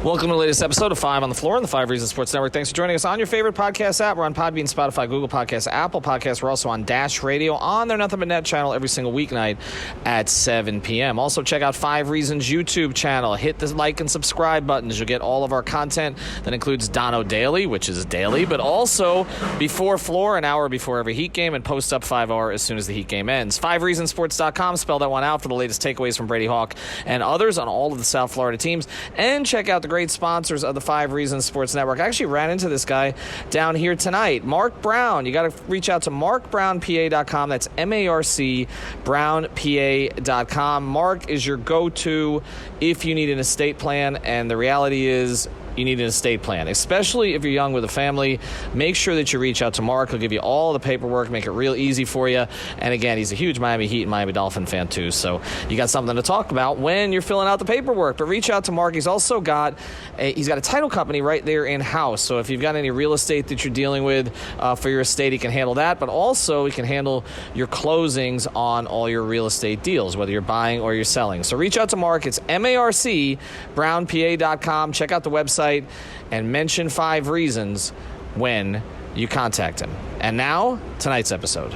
Welcome to the latest episode of 5 on the Floor on the 5 Reasons Sports Network. Thanks for joining us on your favorite podcast app. We're on Podbean, Spotify, Google Podcasts, Apple Podcasts. We're also on Dash Radio on their Nothing But Net channel every single weeknight at 7 p.m. Also, check out 5 Reasons YouTube channel. Hit the like and subscribe buttons. You'll get all of our content that includes Dono Daily, which is daily, but also before Floor, an hour before every Heat game, and post up 5 hour as soon as the Heat game ends. 5reasonsports.com. Spell that one out for the latest takeaways from Brady Hawk and others on all of the South Florida teams. And check out the great sponsors of the 5 Reasons Sports Network. I actually ran into this guy down here tonight, Mark Brown. You got to reach out to markbrownpa.com. That's M-A-R-C, brownpa.com. Mark is your go-to if you need an estate plan, and the reality is you need an estate plan, especially if you're young with a family. Make sure that you reach out to Mark. He'll give you all the paperwork, make it real easy for you. And again, he's a huge Miami Heat and Miami Dolphin fan too, so you got something to talk about when you're filling out the paperwork. But reach out to Mark. He's also got a title company right there in-house, so if you've got any real estate that you're dealing with for your estate, he can handle that, but also he can handle your closings on all your real estate deals, whether you're buying or you're selling. So reach out to Mark. It's M-A-R-C, brownpa.com. Check out the website and mention 5 Reasons when you contact him. And now, tonight's episode.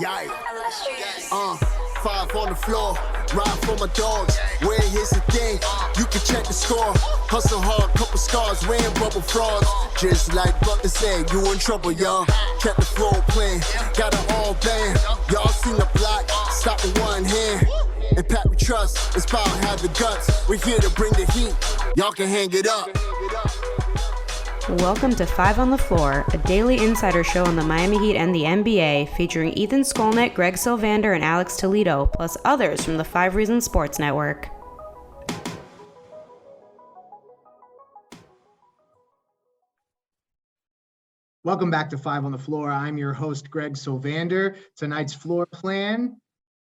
Yikes. 5 on the floor, ride for my dogs. Where here's the thing, you can check the score. Hustle hard, couple scars, wearing bubble frauds. Just like Butler said, you in trouble, y'all. Kept the floor playing, got it all banned. Y'all seen the block, stop with one hand. And Pat we trust, it's power, have the guts. We're here to bring the heat, y'all can hang it up. Welcome to 5 on the Floor, a daily insider show on the Miami Heat and the NBA, featuring Ethan Skolnick, Greg Sylvander, and Alex Toledo, plus others from the 5 Reasons Sports Network. Welcome back to 5 on the Floor. I'm your host, Greg Sylvander. Tonight's floor plan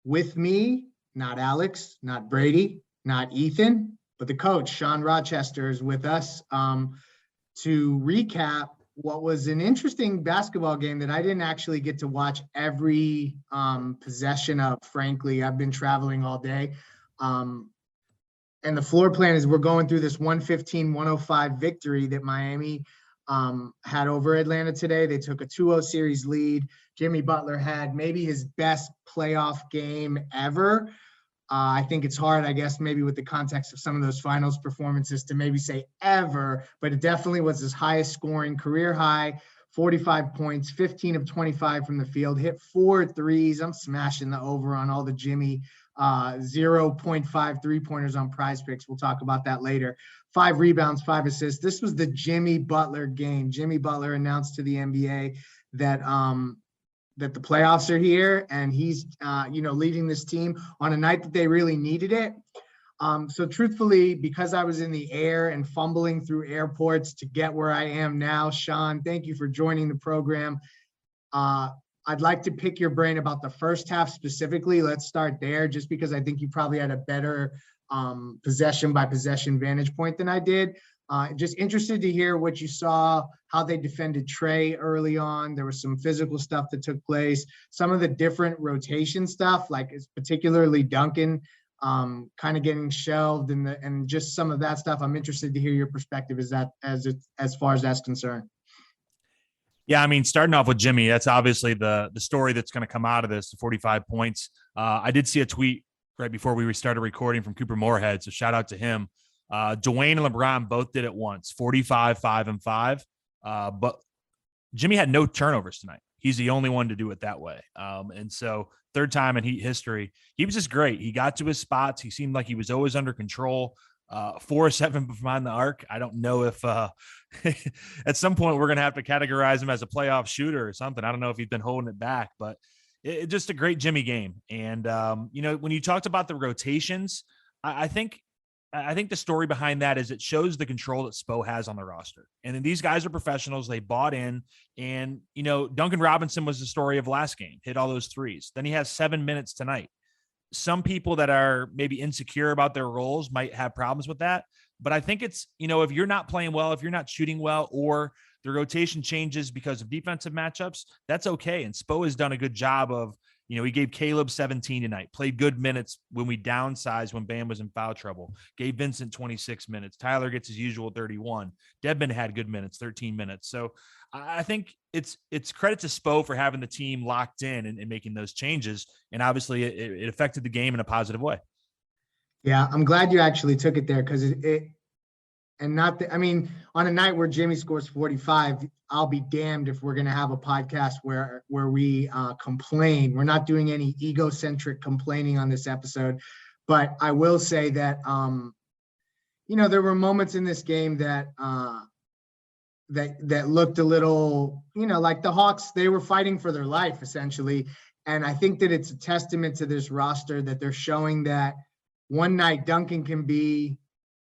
with me, not Alex, not Brady, not Ethan, but the coach, Sean Rochester, is with us to recap what was an interesting basketball game that I didn't actually get to watch every possession of, frankly. I've been traveling all day. And the floor plan is we're going through this 115-105 victory that Miami had over Atlanta today. They took a 2-0 series lead. Jimmy Butler had maybe his best playoff game ever. I think it's hard, I guess, maybe with the context of some of those finals performances to maybe say ever, but it definitely was his highest scoring career high, 45 points, 15 of 25 from the field, hit 4 threes. I'm smashing the over on all the Jimmy 0.5 three-pointers on Prize Picks. We'll talk about that later. 5 rebounds, 5 assists. This was the Jimmy Butler game. Jimmy Butler announced to the NBA that that the playoffs are here, and he's, leading this team on a night that they really needed it. So truthfully, because I was in the air and fumbling through airports to get where I am now, Sean, thank you for joining the program. I'd like to pick your brain about the first half specifically. Let's start there, just because I think you probably had a better possession by possession vantage point than I did. Just interested to hear what you saw, how they defended Trey early on. There was some physical stuff that took place, some of the different rotation stuff, like particularly Duncan kind of getting shelved, and just some of that stuff. I'm interested to hear your perspective as far as that's concerned. Yeah, I mean, starting off with Jimmy, that's obviously the story that's going to come out of this, the 45 points. I did see a tweet right before we started recording from Cooper Moorhead, so shout out to him. Dwayne and LeBron both did it once, 45, 5, and 5. But Jimmy had no turnovers tonight. He's the only one to do it that way. And so third time in Heat history, he was just great. He got to his spots. He seemed like he was always under control. 4-7 behind the arc. I don't know if at some point we're going to have to categorize him as a playoff shooter or something. I don't know if he's been holding it back, but it's just a great Jimmy game. And, when you talked about the rotations, I think the story behind that is it shows the control that Spo has on the roster. And then these guys are professionals. They bought in, and, Duncan Robinson was the story of last game, hit all those threes. Then he has 7 minutes tonight. Some people that are maybe insecure about their roles might have problems with that. But I think it's, if you're not playing well, if you're not shooting well, or the rotation changes because of defensive matchups, that's okay. And Spo has done a good job of, He gave Caleb 17 tonight, played good minutes when we downsized when Bam was in foul trouble, gave Vincent 26 minutes. Tyler gets his usual 31. Dedmon had good minutes, 13 minutes. So I think it's credit to Spo for having the team locked in and making those changes. And obviously it affected the game in a positive way. Yeah, I'm glad you actually took it there because and not I mean, on a night where Jimmy scores 45, I'll be damned if we're going to have a podcast where we complain. We're not doing any egocentric complaining on this episode, but I will say that, there were moments in this game that looked a little, like the Hawks, they were fighting for their life essentially. And I think that it's a testament to this roster that they're showing that one night Duncan can be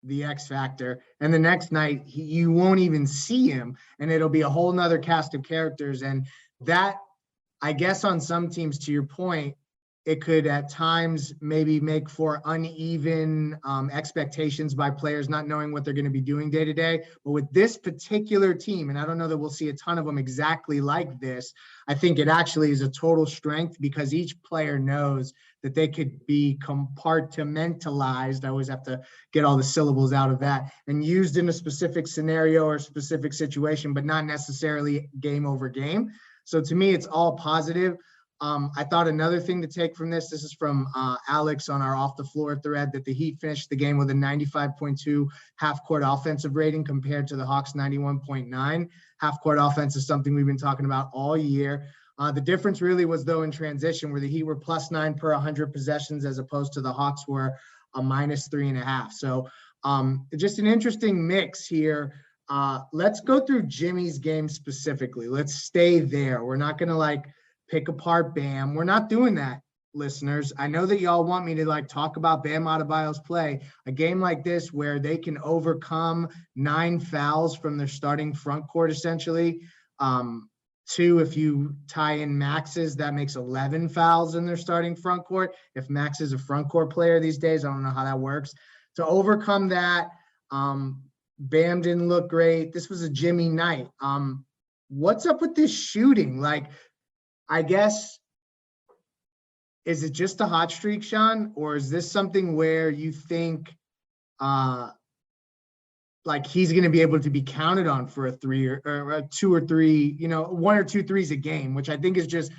the X factor, and the next night you won't even see him, and it'll be a whole nother cast of characters. And that, I guess, on some teams, to your point, it could at times maybe make for uneven expectations by players not knowing what they're going to be doing day to day. But with this particular team, and I don't know that we'll see a ton of them exactly like this, I think it actually is a total strength because each player knows that they could be compartmentalized. I always have to get all the syllables out of that, and used in a specific scenario or specific situation, but not necessarily game over game. So to me, it's all positive. I thought another thing to take from this is from Alex on our off the floor thread, that the Heat finished the game with a 95.2 half court offensive rating compared to the Hawks 91.9. Half court offense is something we've been talking about all year. The difference really was, though, in transition, where the Heat were +9 per 100 possessions as opposed to the Hawks were a -3.5. So just an interesting mix here. Let's go through Jimmy's game specifically. Let's stay there. We're not going to pick apart Bam. We're not doing that, listeners. I know that y'all want me to talk about Bam Adebayo's play. A game like this where they can overcome 9 fouls from their starting front court, essentially. 2, if you tie in Max's, that makes 11 fouls in their starting front court. If Max is a front court player these days, I don't know how that works. To overcome that, Bam didn't look great. This was a Jimmy night. What's up with this shooting? I guess, is it just a hot streak, Sean? Or is this something where you think he's going to be able to be counted on for a 3 or a 2 or 3, 1 or 2 threes a game, which I think is just,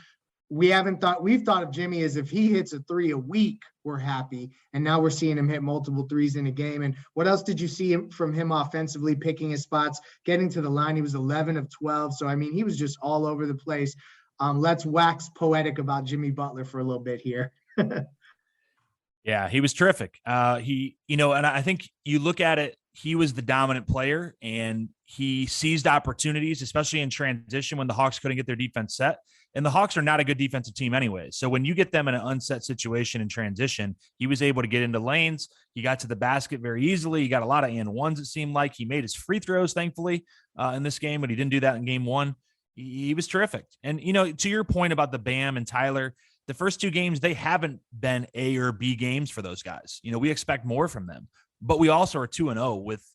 we've thought of Jimmy as if he hits a 3 a week, we're happy. And now we're seeing him hit multiple threes in a game. And what else did you see from him offensively, picking his spots, getting to the line? He was 11 of 12. So, I mean, he was just all over the place. Let's wax poetic about Jimmy Butler for a little bit here. Yeah, he was terrific. And I think you look at it, he was the dominant player and he seized opportunities, especially in transition when the Hawks couldn't get their defense set. And the Hawks are not a good defensive team anyway. So when you get them in an unset situation in transition, he was able to get into lanes. He got to the basket very easily. He got a lot of and ones, it seemed like. He made his free throws, thankfully, in this game, but he didn't do that in game 1. He was terrific. And, to your point about the Bam and Tyler, the first 2 games, they haven't been A or B games for those guys. We expect more from them, but we also are 2-0 with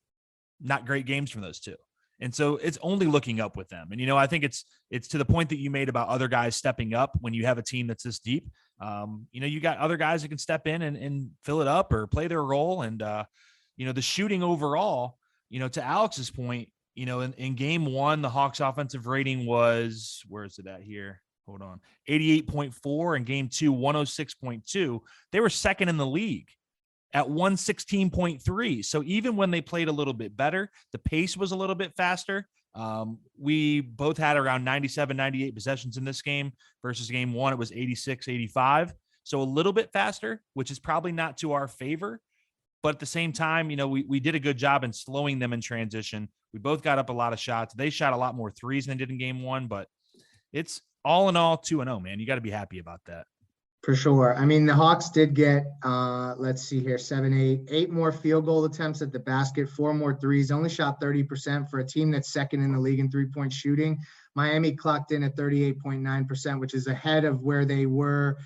not great games from those 2. And so it's only looking up with them. And, I think it's to the point that you made about other guys stepping up when you have a team that's this deep. You got other guys that can step in and fill it up or play their role. And, the shooting overall, to Alex's point, in game 1, the Hawks offensive rating was, where is it at here? Hold on. 88.4. In game 2, 106.2. They were second in the league at 116.3. So even when they played a little bit better, the pace was a little bit faster. We both had around 97, 98 possessions in this game versus game 1. It was 86, 85. So a little bit faster, which is probably not to our favor. But at the same time, we did a good job in slowing them in transition. We both got up a lot of shots. They shot a lot more threes than they did in game 1, but it's all in all 2-0, man. You got to be happy about that. For sure. I mean, the Hawks did get, let's see here, 8 more field goal attempts at the basket, 4 more threes, only shot 30% for a team that's second in the league in 3-point shooting. Miami clocked in at 38.9%, which is ahead of where they were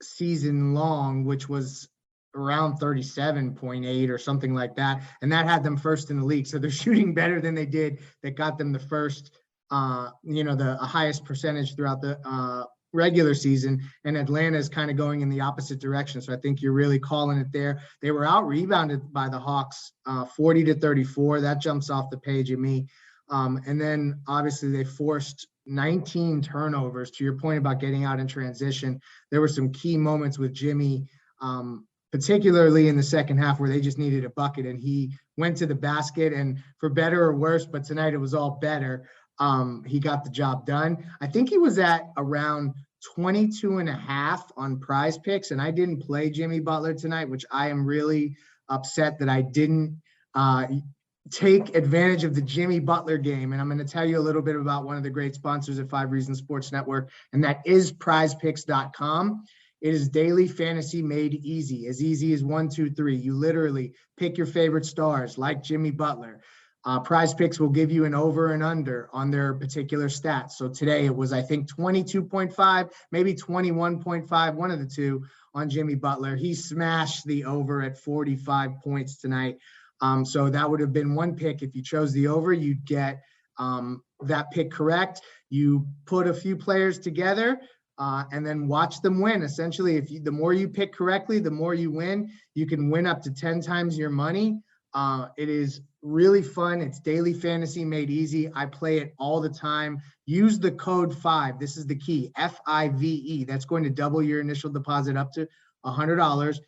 season long, which was around 37.8 or something like that. And that had them first in the league. So they're shooting better than they did. That got them the first, the highest percentage throughout the regular season, and Atlanta is kind of going in the opposite direction. So I think you're really calling it there. They were out rebounded by the Hawks 40-34. That jumps off the page at me. And then obviously they forced 19 turnovers. To your point about getting out in transition, there were some key moments with Jimmy, particularly in the second half, where they just needed a bucket and he went to the basket, and for better or worse, but tonight it was all better. He got the job done. I think he was at around 22.5 on Prize Picks, and I didn't play Jimmy Butler tonight, which I am really upset that I didn't take advantage of the Jimmy Butler game. And I'm going to tell you a little bit about one of the great sponsors at 5 Reasons Sports Network, and that is prizepicks.com. It is daily fantasy made easy as 1, 2, 3. You literally pick your favorite stars like Jimmy Butler. Prize Picks will give you an over and under on their particular stats. So today it was, I think, 22.5, maybe 21.5, one of the two on Jimmy Butler. He smashed the over at 45 points tonight. So that would have been one pick. If you chose the over, you'd get that pick correct. You put a few players together and then watch them win. Essentially, the more you pick correctly, the more you win. You can win up to 10 times your money. It is really fun. It's daily fantasy made easy. I play it all the time. Use the code 5. This is the key, FIVE. That's going to double your initial deposit up to $100.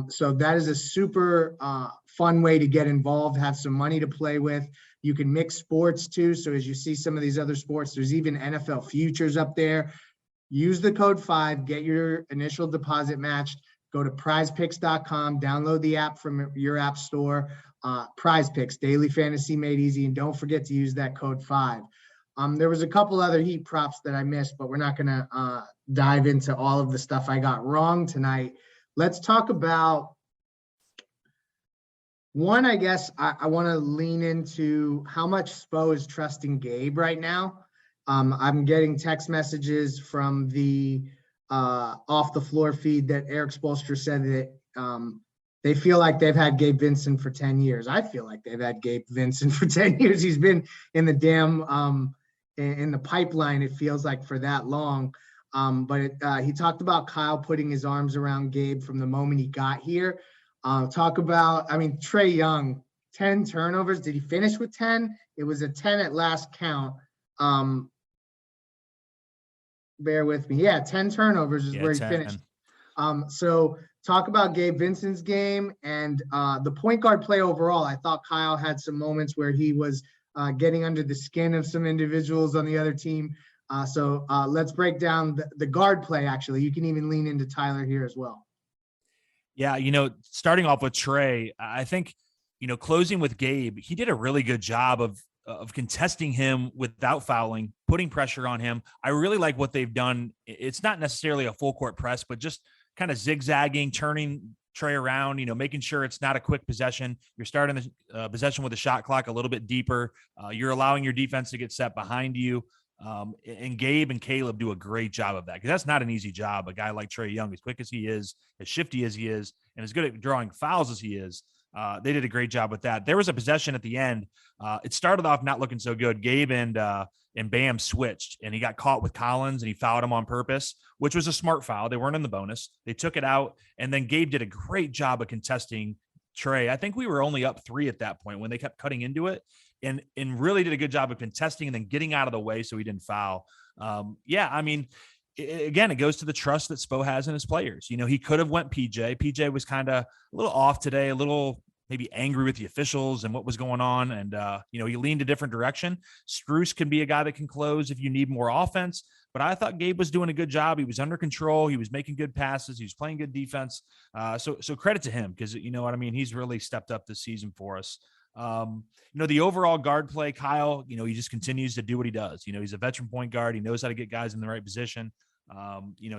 So that is a super fun way to get involved, have some money to play with. You can mix sports too. So as you see some of these other sports, there's even NFL futures up there. Use the code 5, get your initial deposit matched. Go to prizepicks.com, download the app from your app store. Prize Picks, daily fantasy made easy. And don't forget to use that code 5. There was a couple other heat props that I missed, but we're not going to dive into all of the stuff I got wrong tonight. Let's talk about one. I guess I want to lean into how much Spo is trusting Gabe right now. I'm getting text messages from the off the floor feed that Eric Spoelstra said that they feel like they've had Gabe Vincent for 10 years. I feel like they've had Gabe Vincent for 10 years. He's been in the damn in the pipeline, it feels like, for that long. But he talked about Kyle putting his arms around Gabe from the moment he got here. Talk about, Trae Young, 10 turnovers. Did he finish with 10? It was a 10 at last count. Bear with me. Yeah, 10 turnovers is where he 10. finished. So talk about Gabe Vincent's game and the point guard play overall. I thought Kyle had some moments where he was getting under the skin of some individuals on the other team. So let's break down the guard play, actually. You can even lean into Tyler here as well. Yeah, starting off with Trae, I think, closing with Gabe, he did a really good job of contesting him without fouling, putting pressure on him. I really like what they've done. It's not necessarily a full court press, but just kind of zigzagging, turning Trae around, making sure it's not a quick possession. You're starting the possession with the shot clock a little bit deeper. You're allowing your defense to get set behind you. And Gabe and Caleb do a great job of that, because that's not an easy job. A guy like Trae Young, as quick as he is, as shifty as he is, and as good at drawing fouls as he is, they did a great job with that. There was a possession at the end. It started off not looking so good. Gabe and Bam switched, and he got caught with Collins, and he fouled him on purpose, which was a smart foul. They weren't in the bonus. They took it out, and then Gabe did a great job of contesting Trae. I think we were only up 3 at that point when they kept cutting into it, and really did a good job of contesting and then getting out of the way so he didn't foul. Again, it goes to the trust that Spo has in his players. He could have went PJ. PJ was kind of a little off today, a little maybe angry with the officials and what was going on. And, he leaned a different direction. Strus can be a guy that can close if you need more offense. But I thought Gabe was doing a good job. He was under control. He was making good passes. He was playing good defense. So credit to him, because, he's really stepped up this season for us. The overall guard play, Kyle, he just continues to do what he does. He's a veteran point guard. He knows how to get guys in the right position.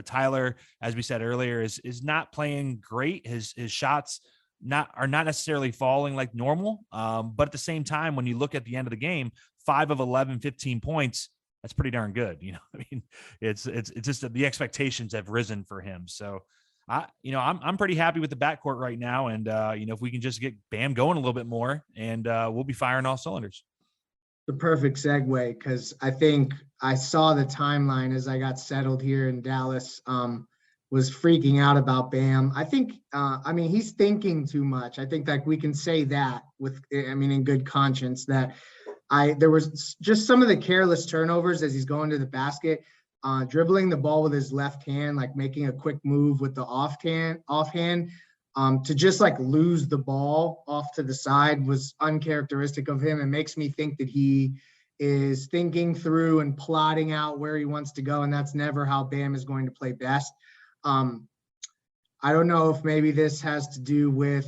Tyler, as we said earlier, is not playing great. His shots are not necessarily falling like normal. But at the same time, when you look at the end of the game, 5 of 11, 15 points, that's pretty darn good. It's just that the expectations have risen for him. So I'm pretty happy with the backcourt right now. And, if we can just get Bam going a little bit more, and we'll be firing all cylinders. The perfect segue, because I think I saw the timeline as I got settled here in Dallas, was freaking out about Bam. I think, I mean, he's thinking too much. I think that we can say that in good conscience, that there was just some of the careless turnovers as he's going to the basket, dribbling the ball with his left hand, like making a quick move with the offhand, to just like lose the ball off to the side was uncharacteristic of him. It makes me think that he is thinking through and plotting out where he wants to go, and that's never how Bam is going to play best. I don't know if maybe this has to do with,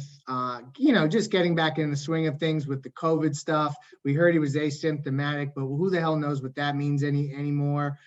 just getting back in the swing of things with the COVID stuff. We heard he was asymptomatic, but who the hell knows what that means anymore.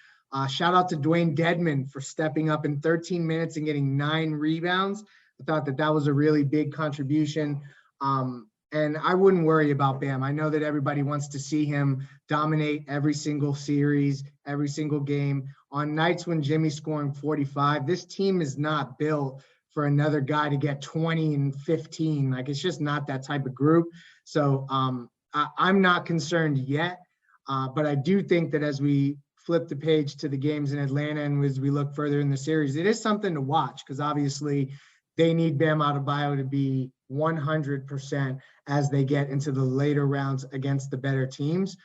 Shout out to Dwayne Dedman for stepping up in 13 minutes and getting 9 rebounds. I thought that was a really big contribution. And I wouldn't worry about Bam. I know that everybody wants to see him dominate every single series, every single game. On nights when Jimmy's scoring 45, this team is not built for another guy to get 20 and 15. Like, it's just not that type of group. So I'm not concerned yet. But I do think that as we flip the page to the games in Atlanta and as we look further in the series, it is something to watch, because obviously they need Bam Adebayo to be 100% as they get into the later rounds against the better teams.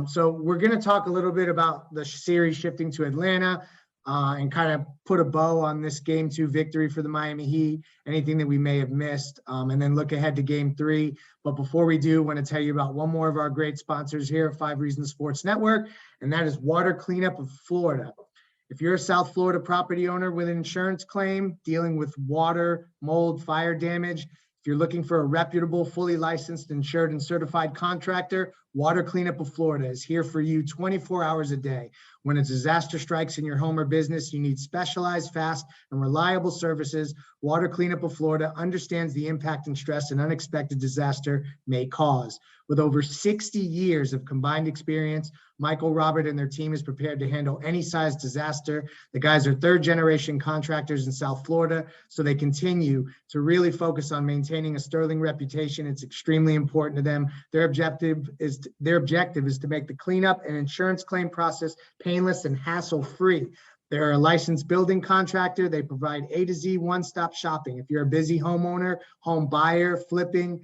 So we're going to talk a little bit about the series shifting to Atlanta and kind of put a bow on this Game 2 victory for the Miami Heat, anything that we may have missed, and then look ahead to Game 3. But before we do, I want to tell you about one more of our great sponsors here at 5 Reasons Sports Network, and that is Water Cleanup of Florida. If you're a South Florida property owner with an insurance claim dealing with water, mold, fire damage, if you're looking for a reputable, fully licensed, insured, and certified contractor, Water Cleanup of Florida is here for you 24 hours a day. When a disaster strikes in your home or business, you need specialized, fast, and reliable services. Water Cleanup of Florida understands the impact and stress an unexpected disaster may cause. With over 60 years of combined experience, Michael, Robert, and their team is prepared to handle any size disaster. The guys are third-generation contractors in South Florida, so they continue to really focus on maintaining a sterling reputation. It's extremely important to them. Their objective is to make the cleanup and insurance claim process painless and hassle-free. They're a licensed building contractor. They provide A to Z one-stop shopping. If you're a busy homeowner, home buyer, flipping,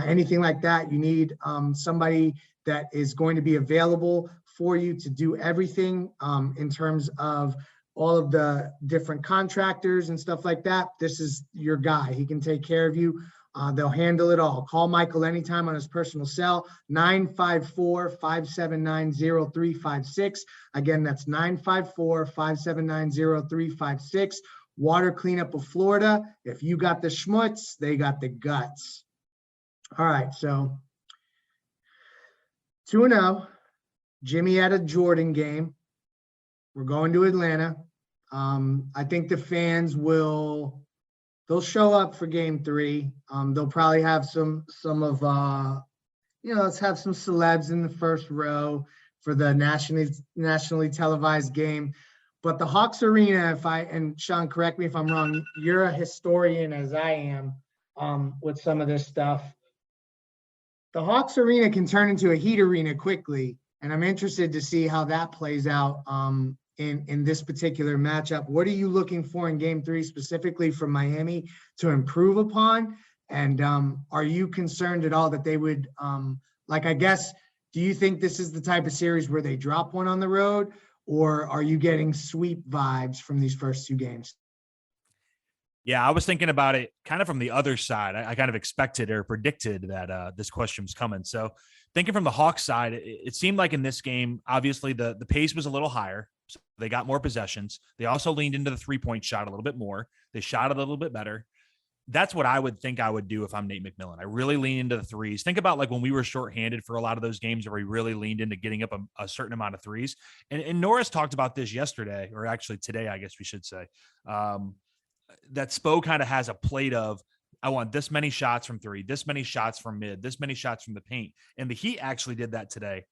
anything like that, you need somebody that is going to be available for you to do everything in terms of all of the different contractors and stuff like that. This is your guy. He can take care of you. They'll handle it all. Call Michael anytime on his personal cell, 954-579-0356. Again, that's 954-579-0356. Water Cleanup of Florida. If you got the schmutz, they got the guts. All right, so 2-0. Jimmy had a Jordan game. We're going to Atlanta. I think the fans they'll show up for Game 3. They'll probably have let's have some celebs in the first row for the nationally televised game. But the Hawks Arena, and Sean, correct me if I'm wrong, you're a historian as I am with some of this stuff. The Hawks Arena can turn into a Heat Arena quickly, and I'm interested to see how that plays out in this particular matchup. What are you looking for in Game 3 specifically from Miami to improve upon? And are you concerned at all that they would, do you think this is the type of series where they drop one on the road, or are you getting sweep vibes from these first 2 games? Yeah, I was thinking about it kind of from the other side. I kind of expected or predicted that this question was coming. So thinking from the Hawks side, it seemed like in this game, obviously the pace was a little higher. So they got more possessions. They also leaned into the 3-point shot a little bit more. They shot it a little bit better. That's what I would think I would do if I'm Nate McMillan. I really lean into the threes. Think about like when we were shorthanded for a lot of those games where we really leaned into getting up a certain amount of threes. And Norris talked about this yesterday, or actually today, I guess we should say, that Spo kind of has a plate of, I want this many shots from 3, this many shots from mid, this many shots from the paint. And the Heat actually did that today.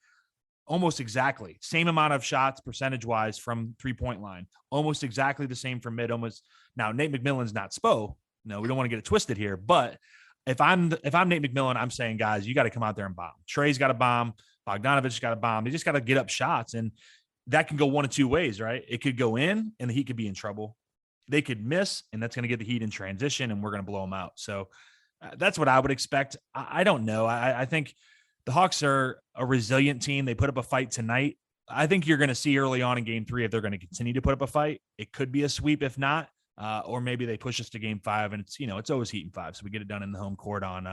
Almost exactly. Same amount of shots percentage-wise from 3-point line. Almost exactly the same from mid. Now, Nate McMillan's not Spo. No, we don't want to get it twisted here. But if I'm Nate McMillan, I'm saying, guys, you got to come out there and bomb. Trey's got to bomb. Bogdanovich got a bomb. They just got to get up shots, and that can go one of two ways, right? It could go in, and the Heat could be in trouble. They could miss, and that's going to get the Heat in transition, and we're going to blow them out. So that's what I would expect. I don't know. I think the Hawks are a resilient team. They put up a fight tonight. I think you're going to see early on in game 3 if they're going to continue to put up a fight. It could be a sweep if not, or maybe they push us to game 5, and it's always Heat in 5, so we get it done in the home court on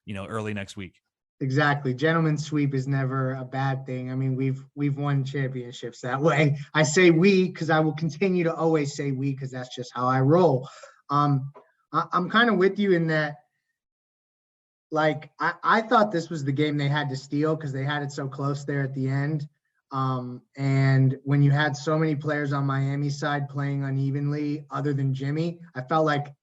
early next week. Exactly. Gentleman's sweep is never a bad thing. I mean, we've won championships that way. I say we because I will continue to always say we because that's just how I roll. I'm kind of with you in that. Like, I thought this was the game they had to steal because they had it so close there at the end. And when you had so many players on Miami's side playing unevenly, other than Jimmy, I felt like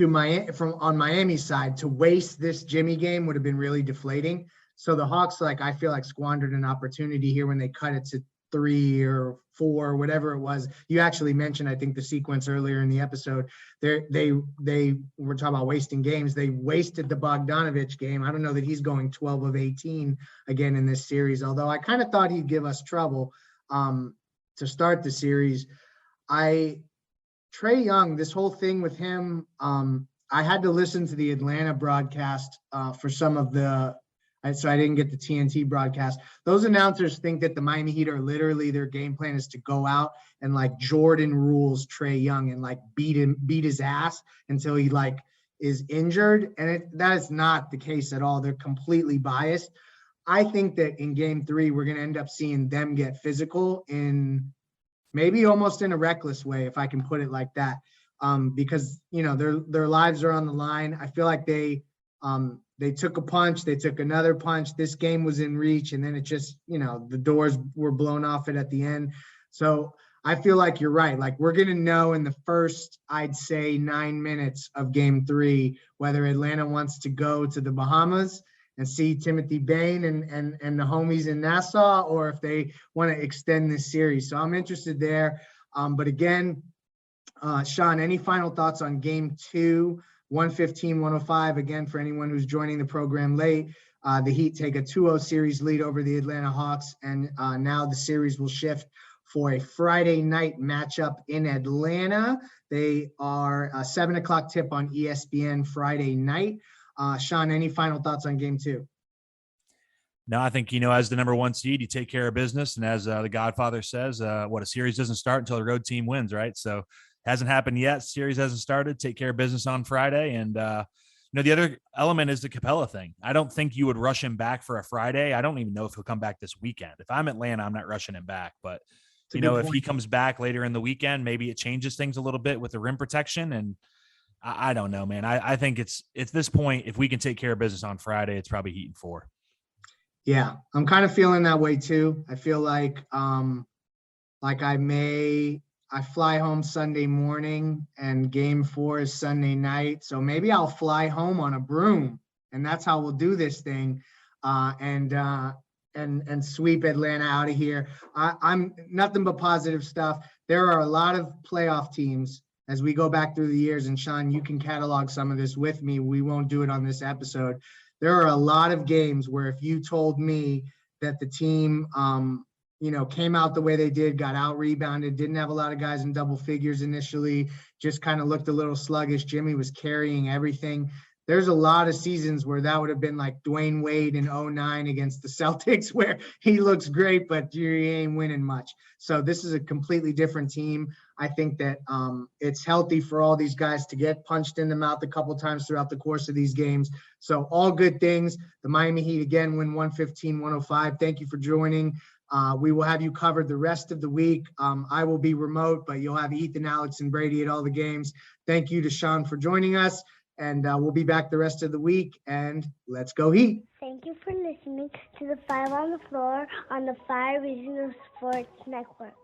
on Miami's side to waste this Jimmy game would have been really deflating. So the Hawks, I feel like squandered an opportunity here when they cut it to 3 or 4, whatever it was. You actually mentioned, I think, the sequence earlier in the episode. They were talking about wasting games. They wasted the Bogdanovich game. I don't know that he's going 12 of 18 again in this series, although I kind of thought he'd give us trouble to start the series. Trae Young, this whole thing with him, I had to listen to the Atlanta broadcast for some of so I didn't get the TNT broadcast. Those announcers think that the Miami Heat are literally, their game plan is to go out and Jordan rules Trae Young and beat his ass until he is injured. And that is not the case at all. They're completely biased. I think that in game 3, we're going to end up seeing them get physical in maybe almost in a reckless way, if I can put it like that, because, their lives are on the line. I feel like they took a punch, they took another punch. This game was in reach, and then it just, the doors were blown off it at the end. So I feel like you're right. We're going to know in the first, I'd say 9 minutes of game 3, whether Atlanta wants to go to the Bahamas and see Timothy Bain and the homies in Nassau, or if they want to extend this series. So I'm interested there. But again, Sean, any final thoughts on game 2, 115-105? Again, for anyone who's joining the program late, the Heat take a 2-0 series lead over the Atlanta Hawks. And now the series will shift for a Friday night matchup in Atlanta. They are a 7:00 tip on ESPN Friday night. Sean, any final thoughts on game 2? No, I think, as the number 1 seed, you take care of business. And as the Godfather says, a series doesn't start until the road team wins, right? So hasn't happened yet. Series hasn't started. Take care of business on Friday. And, the other element is the Capella thing. I don't think you would rush him back for a Friday. I don't even know if he'll come back this weekend. If I'm Atlanta, I'm not rushing him back. But, if he comes back later in the weekend, maybe it changes things a little bit with the rim protection. And I don't know, man. I think it's this point, if we can take care of business on Friday, it's probably Heat in 4. Yeah, I'm kind of feeling that way too. I feel like I fly home Sunday morning and game 4 is Sunday night. So maybe I'll fly home on a broom, and that's how we'll do this thing. And sweep Atlanta out of here. I'm nothing but positive stuff. There are a lot of playoff teams as we go back through the years, and Sean, you can catalog some of this with me. We won't do it on this episode. There are a lot of games where if you told me that the team, came out the way they did, got out rebounded, didn't have a lot of guys in double figures initially, just kind of looked a little sluggish. Jimmy was carrying everything. There's a lot of seasons where that would have been like Dwayne Wade in 2009 against the Celtics, where he looks great, but he ain't winning much. So this is a completely different team. I think that it's healthy for all these guys to get punched in the mouth a couple times throughout the course of these games. So all good things. The Miami Heat again win 115-105. Thank you for joining. We will have you covered the rest of the week. I will be remote, but you'll have Ethan, Alex, and Brady at all the games. Thank you to Sean for joining us. And we'll be back the rest of the week, and let's go Heat. Thank you for listening to the 5 on the Floor on the 5 Regional Sports Network.